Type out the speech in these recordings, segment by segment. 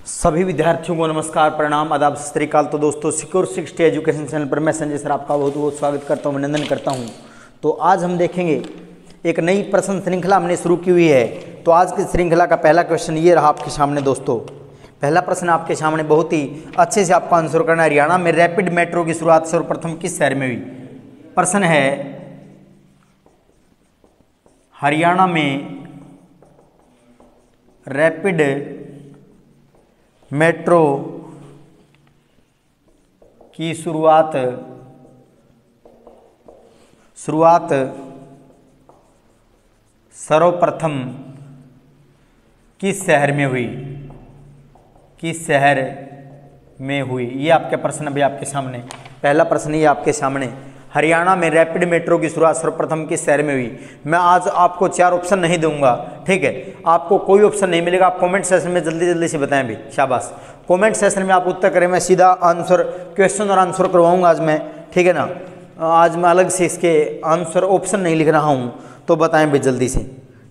सभी विद्यार्थियों को नमस्कार, प्रणाम, आदाब, सत श्री अकाल। तो दोस्तों, सिक्योर 60 एजुकेशन चैनल पर मैं संजय सर आपका बहुत बहुत स्वागत करता हूं, अभिनंदन करता हूं। तो आज हम देखेंगे एक नई प्रश्न श्रृंखला हमने शुरू की हुई है। तो आज की श्रृंखला का पहला क्वेश्चन ये रहा आपके सामने दोस्तों। पहला प्रश्न आपके सामने बहुत ही अच्छे से आपको आंसर करना है। हरियाणा में रैपिड मेट्रो की शुरुआत सर्वप्रथम किस शहर में हुई? प्रश्न है हरियाणा में रैपिड मेट्रो की शुरुआत सर्वप्रथम किस शहर में हुई? किस शहर में हुई? ये आपके प्रश्न अभी आपके सामने, पहला प्रश्न ये आपके सामने, हरियाणा में रैपिड मेट्रो की शुरुआत सर्वप्रथम किस शहर में हुई? मैं आज आपको 4 ऑप्शन नहीं दूंगा, ठीक है? आपको कोई ऑप्शन नहीं मिलेगा। आप कमेंट सेशन में जल्दी जल्दी से बताएं भी, शाबाश। कमेंट सेशन में आप उत्तर करें, मैं सीधा आंसर, क्वेश्चन और आंसर करवाऊंगा आज मैं, ठीक है ना? आज मैं अलग से इसके आंसर ऑप्शन नहीं लिख रहा हूँ, तो बताएं भी जल्दी से,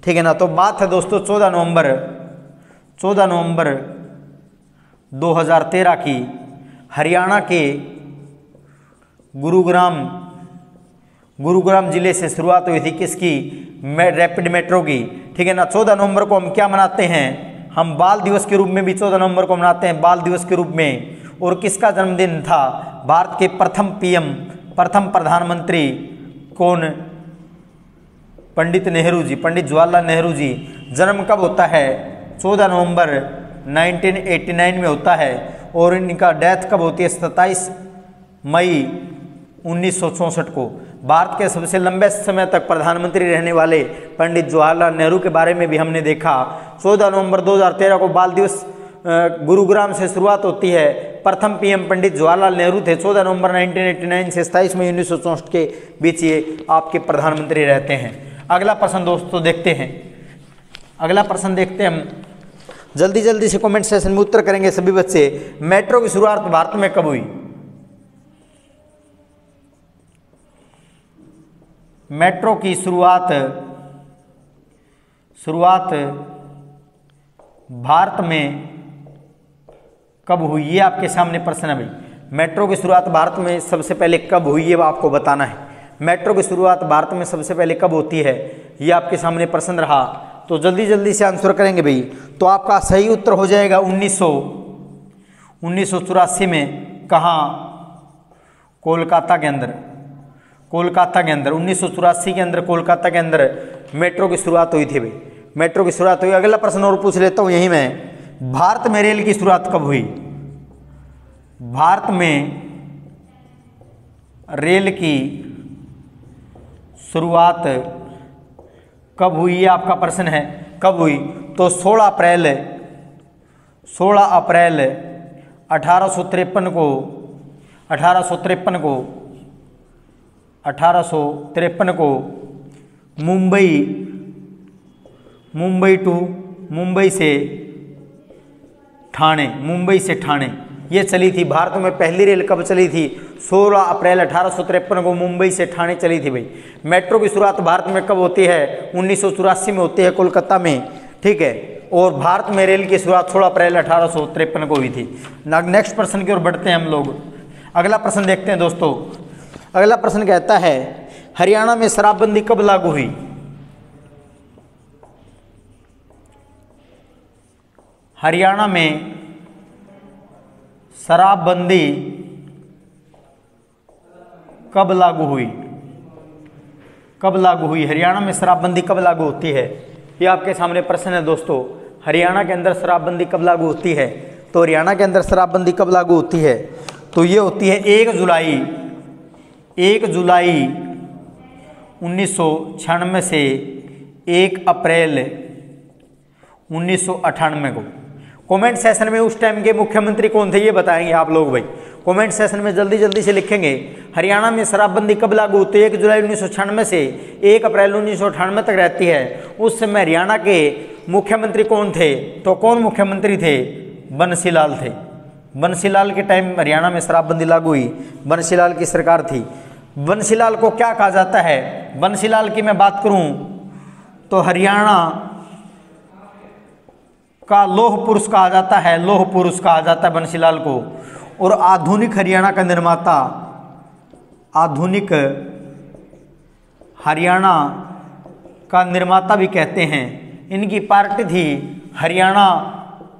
ठीक है ना? तो बात है दोस्तों 14 नवंबर 2013 की हरियाणा के गुरुग्राम जिले से शुरुआत हुई थी किसकी? रैपिड मेट्रो की, ठीक है ना? 14 नवंबर को हम क्या मनाते हैं? हम बाल दिवस के रूप में भी 14 नवंबर को मनाते हैं, बाल दिवस के रूप में। और किसका जन्मदिन था? भारत के प्रथम पीएम, प्रथम प्रधानमंत्री कौन? पंडित नेहरू जी, पंडित जवाहरलाल नेहरू जी। जन्म कब होता है? 14 नवंबर 1989 में होता है। और इनका डेथ कब होती है? 27 मई 1964 को। भारत के सबसे लंबे समय तक प्रधानमंत्री रहने वाले पंडित जवाहरलाल नेहरू के बारे में भी हमने देखा। 14 नवंबर 2013 को बाल दिवस गुरुग्राम से शुरुआत होती है। प्रथम पीएम पंडित जवाहरलाल नेहरू थे। 14 नवंबर 1989 से 27 मई 1964 के बीच ये आपके प्रधानमंत्री रहते हैं। अगला प्रश्न दोस्तों देखते हैं, अगला प्रश्न देखते हैं हम। जल्दी जल्दी से कमेंट सेशन में उत्तर करेंगे सभी बच्चे। मेट्रो की शुरुआत भारत में कब हुई? मेट्रो की शुरुआत भारत में कब हुई? ये आपके सामने प्रश्न है भाई। मेट्रो की शुरुआत भारत में सबसे पहले कब हुई, ये आपको बताना है। मेट्रो की शुरुआत भारत में सबसे पहले कब होती है, ये आपके सामने प्रश्न रहा। तो जल्दी जल्दी से आंसर करेंगे भाई। तो आपका सही उत्तर हो जाएगा 1984 में। कहाँ? कोलकाता के अंदर। 1984 के अंदर कोलकाता के अंदर मेट्रो की शुरुआत हुई थी भाई। मेट्रो की शुरुआत हुई। अगला प्रश्न और पूछ लेता हूँ यही मैं। भारत में रेल की शुरुआत कब हुई? भारत में रेल की शुरुआत कब हुई? ये आपका प्रश्न है, कब हुई? तो 16 अप्रैल 1853 को मुंबई से ठाणे ये चली थी। भारत में पहली रेल कब चली थी? 16 अप्रैल 1853 को मुंबई से ठाणे चली थी भाई। मेट्रो की शुरुआत भारत में कब होती है? 1984 में होती है कोलकाता में, ठीक है? और भारत में रेल की शुरुआत 16 अप्रैल 1853 को हुई थी। नेक्स्ट प्रश्न की ओर बढ़ते हैं हम लोग। अगला प्रश्न देखते हैं दोस्तों। अगला प्रश्न कहता है हरियाणा में शराबबंदी कब लागू हुई? हरियाणा में शराबबंदी कब लागू हुई? हरियाणा में शराबबंदी कब लागू होती है? ये आपके सामने प्रश्न है दोस्तों। हरियाणा के अंदर शराबबंदी कब लागू होती है? तो हरियाणा के अंदर शराबबंदी कब लागू होती है? तो ये होती है 1 जुलाई 1996 से 1 अप्रैल 1998 को। कमेंट सेशन में उस टाइम के मुख्यमंत्री कौन थे ये बताएंगे आप लोग भाई। कमेंट सेशन में जल्दी जल्दी से लिखेंगे। हरियाणा में शराबबंदी कब लागू होती है? 1 जुलाई 1996 से 1 अप्रैल 1998 तक रहती है। उस समय हरियाणा के मुख्यमंत्री कौन थे? तो कौन मुख्यमंत्री थे? बंसीलाल थे। बंसीलाल के टाइम हरियाणा में शराबबंदी लागू हुई, बंसीलाल की सरकार थी। बंसीलाल को क्या कहा जाता है? बंसीलाल की मैं बात करूं तो हरियाणा का लौह पुरुष कहा जाता है, लौह पुरुष कहा जाता है बंसीलाल को। और आधुनिक हरियाणा का निर्माता, आधुनिक हरियाणा का निर्माता भी कहते हैं। इनकी पार्टी थी हरियाणा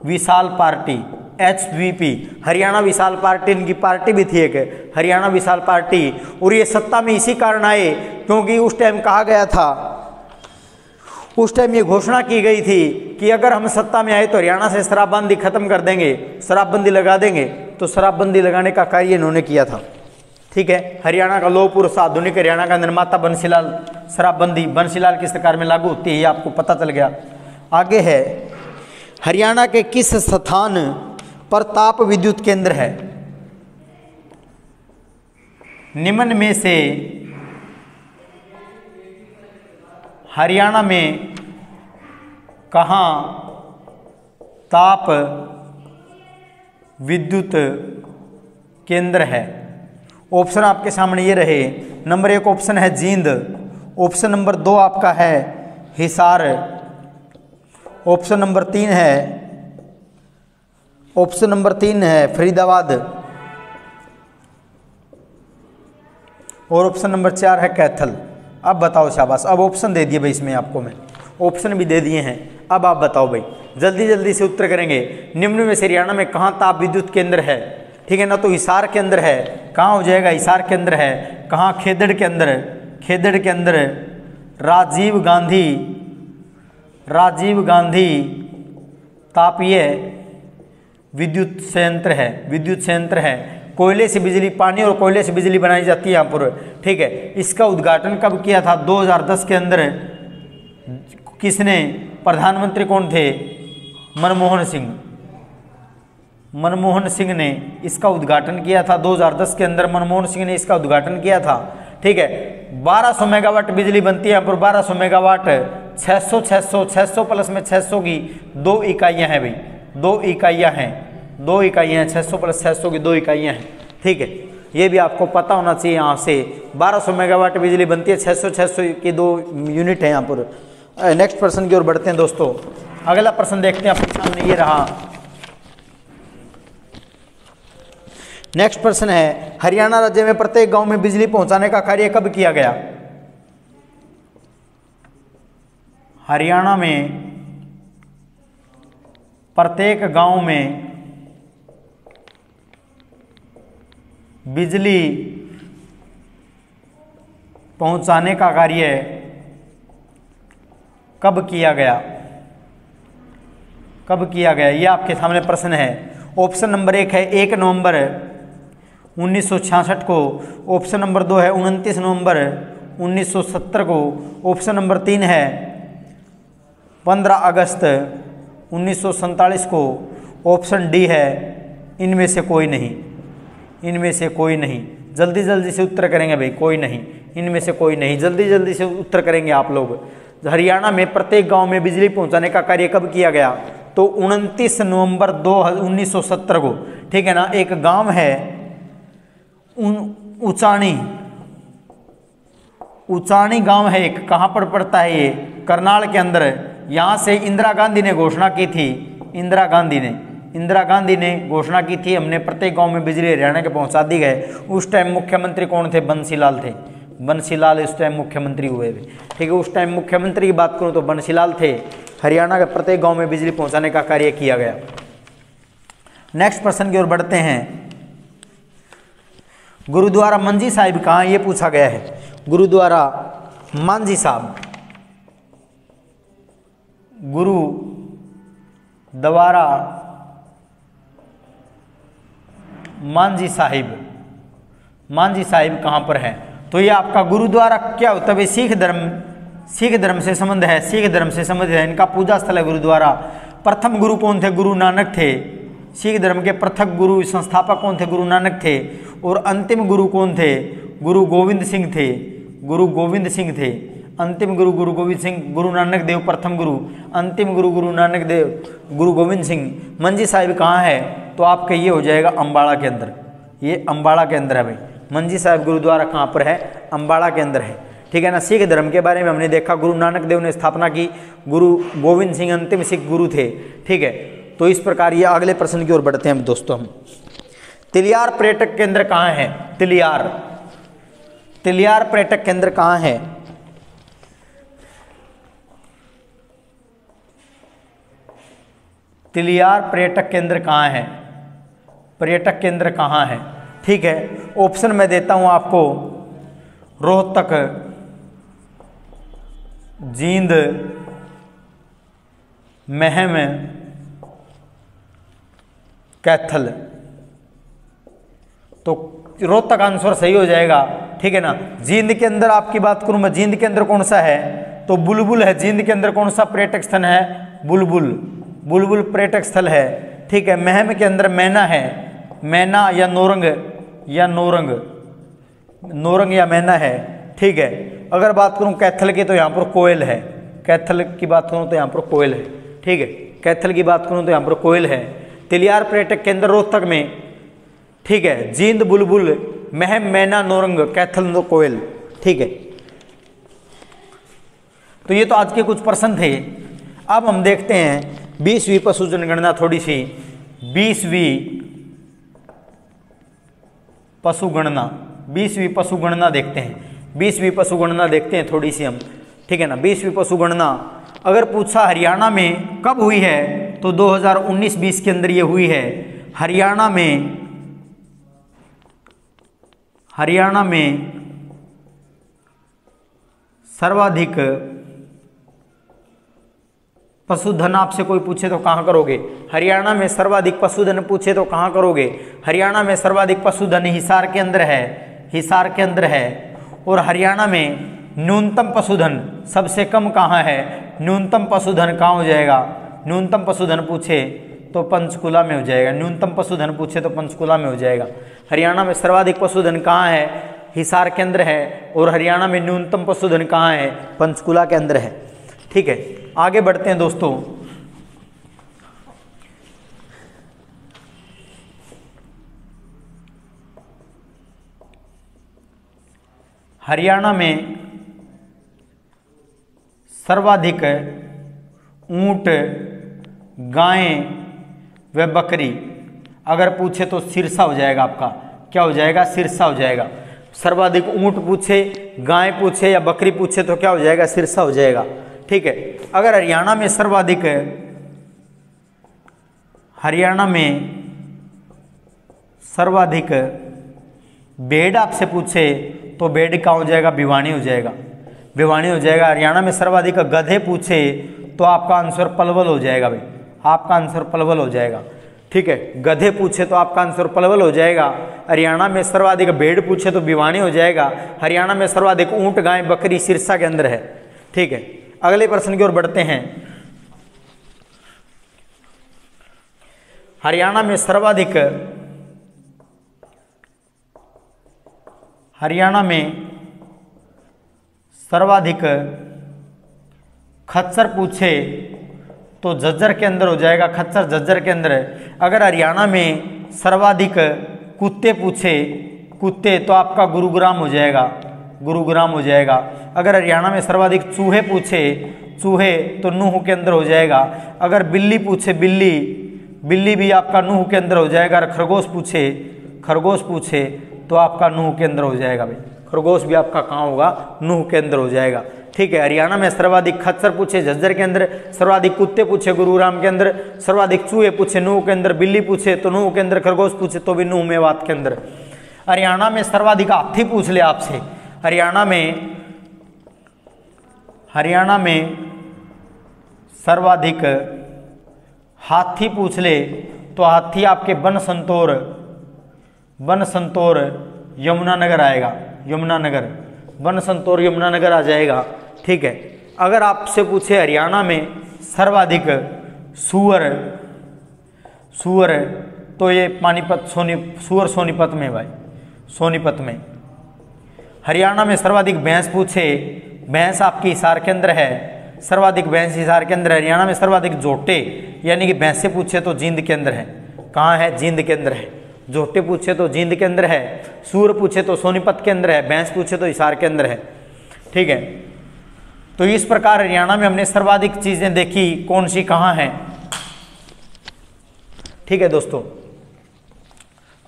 विशाल पार्टी, HVP, हरियाणा विशाल पार्टी। इनकी पार्टी भी थी एक हरियाणा विशाल पार्टी। और ये सत्ता में इसी कारण आए क्योंकि उस टाइम कहा गया था, उस टाइम ये घोषणा की गई थी कि अगर हम सत्ता में आए तो हरियाणा से शराबबंदी खत्म कर देंगे, शराबबंदी लगा देंगे। तो शराबबंदी लगाने का कार्य इन्होंने किया था। ठीक है, हरियाणा का लौह पुरुष, आधुनिक हरियाणा का निर्माता बंसीलाल। शराबबंदी बंसीलाल की सरकार में लागू होती है, ये आपको पता चल गया। आगे है, हरियाणा के किस स्थान पर ताप विद्युत केंद्र है? निम्न में से हरियाणा में कहाँ ताप विद्युत केंद्र है? ऑप्शन आपके सामने ये रहे। नंबर 1 ऑप्शन है जींद, ऑप्शन नंबर 2 आपका है हिसार, ऑप्शन नंबर 3 है फरीदाबाद, और ऑप्शन नंबर 4 है कैथल। अब बताओ शाबाश, अब ऑप्शन दे दिए भाई, इसमें आपको मैं ऑप्शन भी दे दिए हैं। अब आप बताओ भाई, जल्दी जल्दी से उत्तर करेंगे। निम्न में से हरियाणा में कहाँ ताप विद्युत केंद्र है? ठीक है ना, तो हिसार के अंदर है। कहाँ हो जाएगा? हिसार के अंदर है। कहाँ? खेदड़ के अंदर, खेदड़ के अंदर राजीव गांधी तापीय विद्युत संयंत्र है, विद्युत संयंत्र है। कोयले से बिजली, पानी और कोयले से बिजली बनाई जाती है यहाँ पर। ठीक है, इसका उद्घाटन कब किया था? 2010 के अंदर। किसने? प्रधानमंत्री कौन थे? मनमोहन सिंह। मनमोहन सिंह ने इसका उद्घाटन किया था 2010 के अंदर। मनमोहन सिंह ने इसका उद्घाटन किया था। ठीक है, 1200 मेगावाट बिजली बनती है यहाँ पर, 1200 मेगावाट। 600 प्लस में 600 की 2 इकाइयाँ हैं भाई, 2 इकाइयाँ हैं, 2 इकाइयाँ हैं। 600 प्लस 600 की 2 इकाइयाँ हैं। ठीक है, ये भी आपको पता होना चाहिए। यहाँ से 1200 मेगावाट बिजली बनती है, 600 की 2 यूनिट है यहाँ पर। नेक्स्ट प्रश्न की ओर बढ़ते हैं दोस्तों। अगला प्रश्न देखते हैं, आपके सामने ये रहा। नेक्स्ट प्रश्न है, हरियाणा राज्य में प्रत्येक गांव में बिजली पहुंचाने का कार्य कब किया गया? हरियाणा में प्रत्येक गांव में बिजली पहुंचाने का कार्य कब किया गया? कब किया गया, ये आपके सामने प्रश्न है। ऑप्शन नंबर 1 है 1 नवंबर 1966 को, ऑप्शन नंबर 2 है 29 नवंबर 1970 को, ऑप्शन नंबर 3 है 15 अगस्त 1947 को, ऑप्शन डी है इनमें से कोई नहीं। इनमें से कोई नहीं। जल्दी जल्दी से उत्तर करेंगे भाई, कोई नहीं, इनमें से कोई नहीं। जल्दी जल्दी से उत्तर करेंगे आप लोग। हरियाणा में प्रत्येक गांव में बिजली पहुंचाने का कार्य कब किया गया? तो 29 नवंबर 1970 को। ठीक है ना, एक गांव है उचानी गांव है एक। कहाँ पर पड़ता है ये? करनाल के अंदर। यहाँ से इंदिरा गांधी ने घोषणा की थी, इंदिरा गांधी ने घोषणा की थी, हमने प्रत्येक गांव में बिजली हरियाणा के पहुंचा दी गए। उस टाइम मुख्यमंत्री कौन थे? बंसीलाल थे। बंसीलाल उस टाइम मुख्यमंत्री हुए थे। ठीक है, उस टाइम मुख्यमंत्री की बात करूं तो बंसीलाल थे। हरियाणा के प्रत्येक गांव में बिजली पहुंचाने का कार्य किया गया। नेक्स्ट प्रश्न की ओर बढ़ते हैं। गुरुद्वारा मंजी साहिब कहाँ? ये पूछा गया है। गुरुद्वारा मांझी साहब, गुरुद्वारा मांझी साहिब कहाँ पर है? तो ये आपका गुरुद्वारा क्या होता है? सिख धर्म से संबंध है, सिख धर्म से संबंध है। इनका पूजा स्थल है गुरुद्वारा। प्रथम गुरु कौन थे? गुरु नानक थे। सिख धर्म के प्रथम गुरु संस्थापक कौन थे? गुरु नानक थे। और अंतिम गुरु कौन थे? गुरु गोविंद सिंह थे। गुरु गोविंद सिंह थे। अंतिम गुरु गुरु गोविंद सिंह, गुरु नानक देव प्रथम गुरु, अंतिम गुरु गुरु नानक देव, गुरु गोविंद सिंह। मंजी साहिब कहाँ है? तो आपका ये हो जाएगा अम्बाड़ा के अंदर। ये अम्बाड़ा के अंदर है भाई। मंजी साहिब गुरुद्वारा कहाँ पर है? अम्बाड़ा के अंदर है। ठीक है ना। सिख धर्म के बारे में हमने देखा, गुरु नानक देव ने स्थापना की, गुरु गोविंद सिंह अंतिम सिख गुरु थे, ठीक है। तो इस प्रकार ये अगले प्रश्न की ओर बढ़ते हैं दोस्तों हम। तिलियार पर्यटक केंद्र कहाँ है? तिलियार पर्यटक केंद्र कहाँ है? तिलियार पर्यटक केंद्र कहाँ है? पर्यटक केंद्र कहाँ है? ठीक है, ऑप्शन मैं देता हूं आपको, रोहतक, जींद, महम, कैथल। तो रोहतक आंसर सही हो जाएगा, ठीक है ना। जींद के अंदर आपकी बात करूं मैं, जींद के अंदर कौन सा है? तो बुलबुल है। जींद के अंदर कौन सा पर्यटक स्थल है? बुलबुल पर्यटक स्थल है, ठीक है। महम के अंदर मैना है, मैना या नौरंग या मैना है, ठीक है। अगर बात करूं कैथल की तो यहाँ पर कोयल है, कैथल की बात करूं तो यहाँ पर कोयल है, ठीक है। कैथल की बात करूं तो यहाँ पर कोयल है। तिलियार पर्यटक केंद्र रोहतक में, ठीक है। जींद बुलबुल, महम मैना नौरंग, कैथल कोयल, ठीक है। तो ये तो आज के कुछ प्रश्न थे। अब हम देखते हैं 20वीं पशु जनगणना, थोड़ी सी 20वीं पशु गणना देखते हैं। 20वीं पशु गणना देखते हैं थोड़ी सी हम, ठीक है ना। 20वीं पशु गणना अगर पूछा हरियाणा में कब हुई है तो 2019-20 के अंदर ये हुई है। हरियाणा में सर्वाधिक पशुधन आपसे कोई पूछे तो कहाँ करोगे? हरियाणा में सर्वाधिक पशुधन पूछे तो कहाँ करोगे? हरियाणा में सर्वाधिक पशुधन हिसार के अंदर है। और हरियाणा में न्यूनतम पशुधन सबसे कम कहाँ है? न्यूनतम पशुधन कहाँ हो जाएगा? न्यूनतम पशुधन पूछे तो पंचकुला में हो जाएगा। न्यूनतम पशुधन पूछे तो पंचकुला में हो जाएगा। हरियाणा में सर्वाधिक पशुधन कहाँ है? हिसार के अंदर है। और हरियाणा में न्यूनतम पशुधन कहाँ है? पंचकुला के अंदर है, ठीक है। आगे बढ़ते हैं दोस्तों। हरियाणा में सर्वाधिक ऊंट, गायें व बकरी अगर पूछे तो सिरसा हो जाएगा आपका। क्या हो जाएगा? सिरसा हो जाएगा। सर्वाधिक ऊंट पूछे, गाय पूछे या बकरी पूछे तो क्या हो जाएगा? सिरसा हो जाएगा, ठीक है। अगर हरियाणा में सर्वाधिक भेड़ आपसे पूछे तो भेड़ का हो जाएगा? भिवानी हो जाएगा। हरियाणा में सर्वाधिक गधे पूछे तो आपका आंसर पलवल हो जाएगा भाई, आपका आंसर पलवल हो जाएगा, ठीक है। गधे पूछे तो आपका आंसर पलवल हो जाएगा। हरियाणा में सर्वाधिक भेड़ पूछे तो भिवानी हो जाएगा। हरियाणा में सर्वाधिक ऊंट, गाय, बकरी सिरसा के अंदर है, ठीक है। अगले प्रश्न की ओर बढ़ते हैं। हरियाणा में सर्वाधिक खच्चर पूछे तो झज्जर के अंदर हो जाएगा। खच्चर झज्जर के अंदर है। अगर हरियाणा में सर्वाधिक कुत्ते पूछे तो आपका गुरुग्राम हो जाएगा। अगर हरियाणा में सर्वाधिक चूहे पूछे तो नूह के अंदर हो जाएगा। अगर बिल्ली पूछे बिल्ली भी आपका नूह के अंदर हो जाएगा। अगर खरगोश पूछे तो आपका नूह के अंदर हो जाएगा भाई। खरगोश भी आपका कहाँ होगा? नूह के अंदर हो जाएगा, ठीक है। हरियाणा में सर्वाधिक खच्चर पूछे झज्जर के अंदर, सर्वाधिक कुत्ते पूछे गुरुग्राम के अंदर, सर्वाधिक चूहे पूछे नूह के अंदर, बिल्ली पूछे तो नूह के अंदर, खरगोश पूछे तो भी नूह मेवात के अंदर। हरियाणा में सर्वाधिक हाथी पूछ ले आपसे। हरियाणा में सर्वाधिक हाथी पूछ ले तो हाथी आपके वन संतोर यमुनानगर आएगा। वन संतोर यमुनानगर आ जाएगा, ठीक है। अगर आपसे पूछे हरियाणा में सर्वाधिक सुअर तो ये पानीपत सोनीपत में भाई, सोनीपत में। हरियाणा में सर्वाधिक भैंस पूछे, भैंस आपकी हिसार के अंदर है। सर्वाधिक भैंस हिसार के अंदर है। हरियाणा में सर्वाधिक जोटे यानी कि भैंसे पूछे तो जींद के अंदर है। कहाँ है? जींद के अंदर है। जोटे पूछे तो जींद के अंदर है। सूर पूछे तो सोनीपत के अंदर है। भैंस पूछे तो हिसार के अंदर है, ठीक है। तो इस प्रकार हरियाणा में हमने सर्वाधिक चीजें देखी, कौन सी कहाँ है। ठीक है दोस्तों,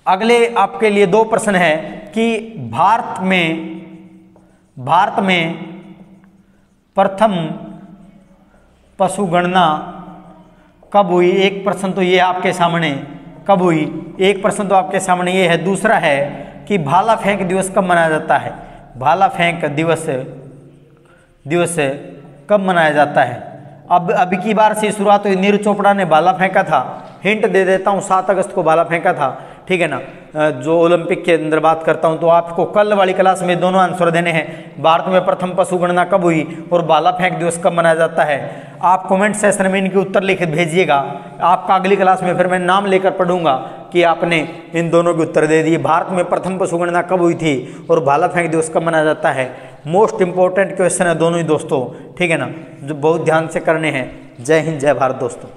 अगले आपके लिए 2 प्रश्न है कि भारत में प्रथम पशु गणना कब हुई। एक प्रश्न तो ये आपके सामने कब हुई, एक प्रश्न तो आपके सामने ये है। दूसरा है कि भाला फेंक दिवस कब मनाया जाता है। भाला फेंक दिवस कब मनाया जाता है। अब अभी की बार से शुरुआत हुई, नीरज चोपड़ा ने भाला फेंका था। हिंट दे देता हूँ, 7 अगस्त को भाला फेंका था, ठीक है ना। जो ओलंपिक के अंदर बात करता हूँ, तो आपको कल वाली क्लास में दोनों आंसर देने हैं। भारत में प्रथम पशु गणना कब हुई और भाला फेंक दिवस कब मनाया जाता है। आप कमेंट सेक्शन में इनके उत्तर लिख भेजिएगा। आपका अगली क्लास में फिर मैं नाम लेकर पढ़ूंगा कि आपने इन दोनों के उत्तर दे दिए। भारत में प्रथम पशु गणना कब हुई थी और भाला फेंक दिवस कब मनाया जाता है। मोस्ट इंपॉर्टेंट क्वेश्चन है दोनों ही दोस्तों, ठीक है ना, जो बहुत ध्यान से करने हैं। जय हिंद, जय भारत दोस्तों।